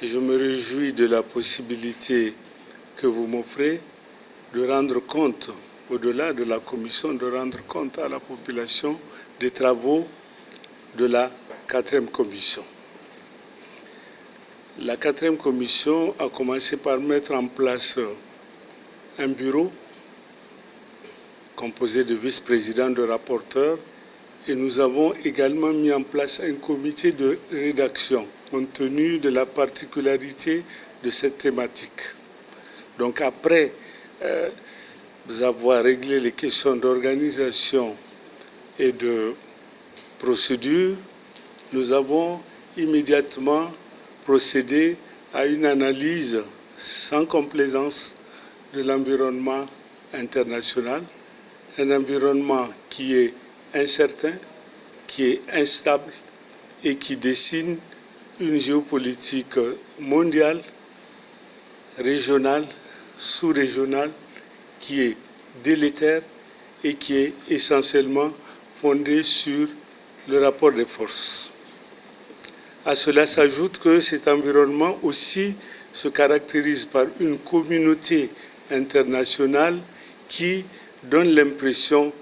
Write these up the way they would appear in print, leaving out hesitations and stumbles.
Je me réjouis de la possibilité que vous m'offrez de rendre compte, au-delà de la commission, de rendre compte à la population des travaux de la 4e commission. La 4e commission a commencé par mettre en place un bureau composé de vice-présidents, de rapporteurs, et nous avons également mis en place un comité de rédaction compte tenu de la particularité de cette thématique. Donc après avoir réglé les questions d'organisation et de procédure, nous avons immédiatement procédé à une analyse sans complaisance de l'environnement international, un environnement qui est incertain, qui est instable et qui dessine une géopolitique mondiale, régionale, sous-régionale, qui est délétère et qui est essentiellement fondée sur le rapport des forces. À cela s'ajoute que cet environnement aussi se caractérise par une communauté internationale qui donne l'impression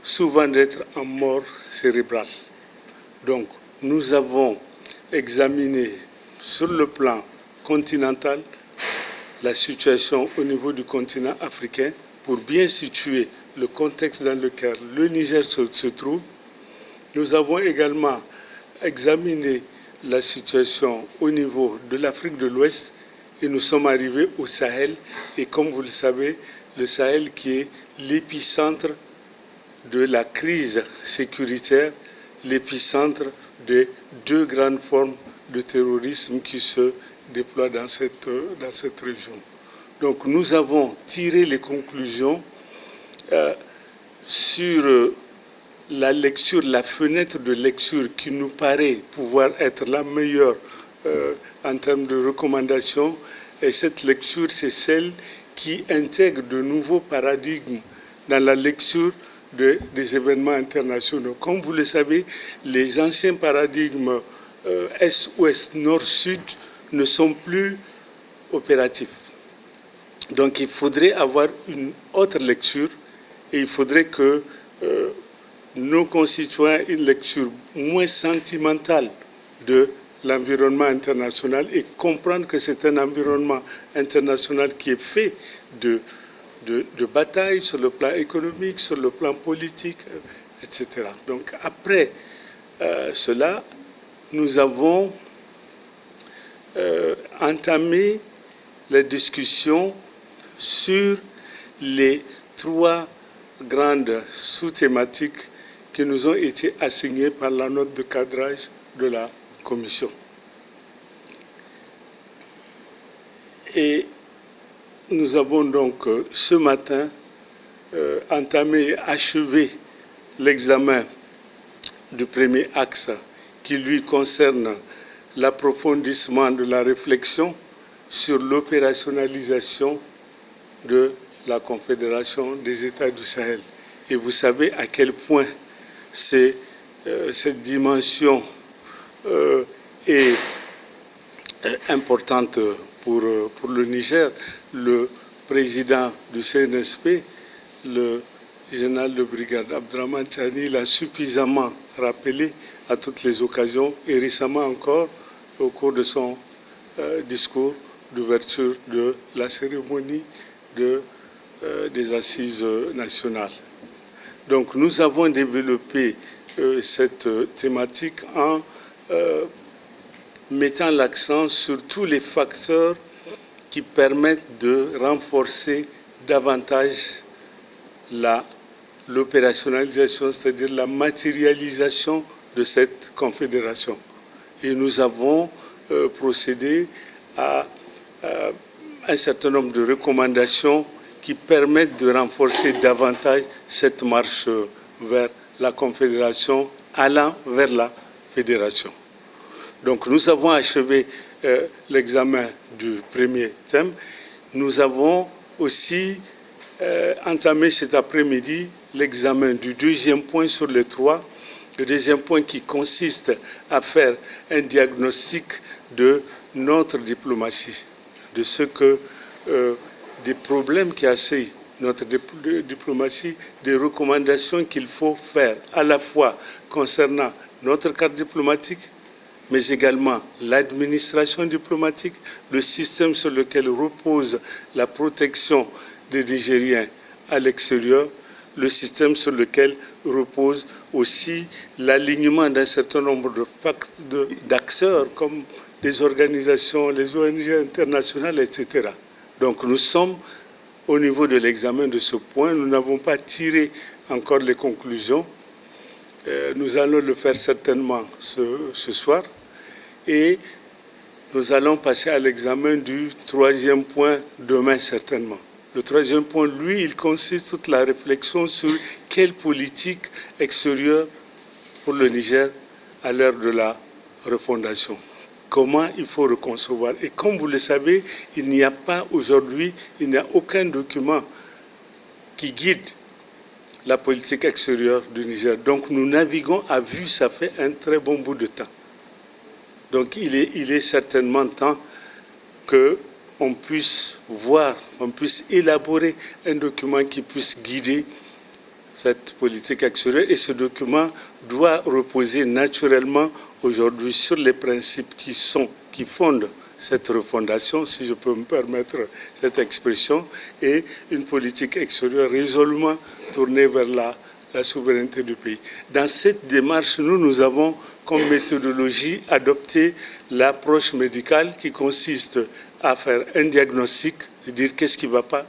souvent d'être en mort cérébrale. Donc, nous avons examiné sur le plan continental la situation au niveau du continent africain pour bien situer le contexte dans lequel le Niger se trouve. Nous avons également examiné la situation au niveau de l'Afrique de l'Ouest et nous sommes arrivés au Sahel. Et comme vous le savez, le Sahel qui est l'épicentre de la crise sécuritaire, l'épicentre des 2 grandes formes de terrorisme qui se déploient dans cette région. Donc nous avons tiré les conclusions sur la lecture, la fenêtre de lecture qui nous paraît pouvoir être la meilleure en termes de recommandations. Et cette lecture, c'est celle qui intègre de nouveaux paradigmes dans la lecture des événements internationaux. Comme vous le savez, les anciens paradigmes Est-Ouest, Nord-Sud ne sont plus opératifs. Donc il faudrait avoir une autre lecture et il faudrait que nos concitoyens aient une lecture moins sentimentale de l'environnement international et comprendre que c'est un environnement international qui est fait de batailles sur le plan économique, sur le plan politique, etc. Donc après cela, nous avons entamé la discussion sur les 3 grandes sous-thématiques qui nous ont été assignées par la note de cadrage de la Commission. Et nous avons donc ce matin entamé et achevé l'examen du premier axe qui lui concerne l'approfondissement de la réflexion sur l'opérationnalisation de la Confédération des États du Sahel. Et vous savez à quel point cette dimension est importante pour le Niger. Le président du CNSP, le général de brigade Abdraman Tchani, l'a suffisamment rappelé à toutes les occasions et récemment encore au cours de son discours d'ouverture de la cérémonie des assises nationales. Donc nous avons développé cette thématique en mettant l'accent sur tous les facteurs qui permettent de renforcer davantage l'opérationnalisation, c'est-à-dire la matérialisation de cette confédération. Et nous avons procédé à un certain nombre de recommandations qui permettent de renforcer davantage cette marche vers la confédération allant vers la fédération. Donc nous avons achevé l'examen du premier thème. Nous avons aussi entamé cet après-midi l'examen du 2e point sur les 3. Le 2e point qui consiste à faire un diagnostic de notre diplomatie, de ce que des problèmes qui assaillent notre diplomatie, des recommandations qu'il faut faire à la fois concernant notre cadre diplomatique, mais également l'administration diplomatique, le système sur lequel repose la protection des Nigériens à l'extérieur, le système sur lequel repose aussi l'alignement d'un certain nombre d'acteurs comme les organisations, les ONG internationales, etc. Donc nous sommes au niveau de l'examen de ce point. Nous n'avons pas tiré encore les conclusions. Nous allons le faire certainement ce soir. Et nous allons passer à l'examen du troisième point demain certainement. Le troisième point, lui, il consiste toute la réflexion sur quelle politique extérieure pour le Niger à l'heure de la refondation. Comment il faut reconcevoir. Et comme vous le savez, il n'y a pas aujourd'hui, il n'y a aucun document qui guide la politique extérieure du Niger. Donc nous naviguons à vue, ça fait un très bon bout de temps. Donc il est certainement temps qu'on puisse voir, on puisse élaborer un document qui puisse guider cette politique extérieure. Et ce document doit reposer naturellement aujourd'hui sur les principes qui fondent cette refondation, si je peux me permettre cette expression, et une politique extérieure résolument tournée vers la souveraineté du pays. Dans cette démarche, nous avons comme méthodologie adopté l'approche médicale qui consiste à faire un diagnostic, de dire qu'est-ce qui ne va pas,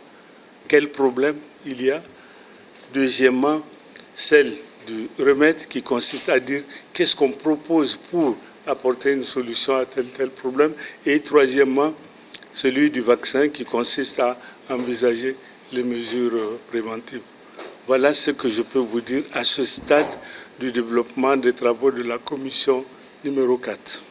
quel problème il y a. Deuxièmement, celle du remède qui consiste à dire qu'est-ce qu'on propose pour apporter une solution à tel problème. Et troisièmement, celui du vaccin qui consiste à envisager les mesures préventives. Voilà ce que je peux vous dire à ce stade du développement des travaux de la commission numéro 4.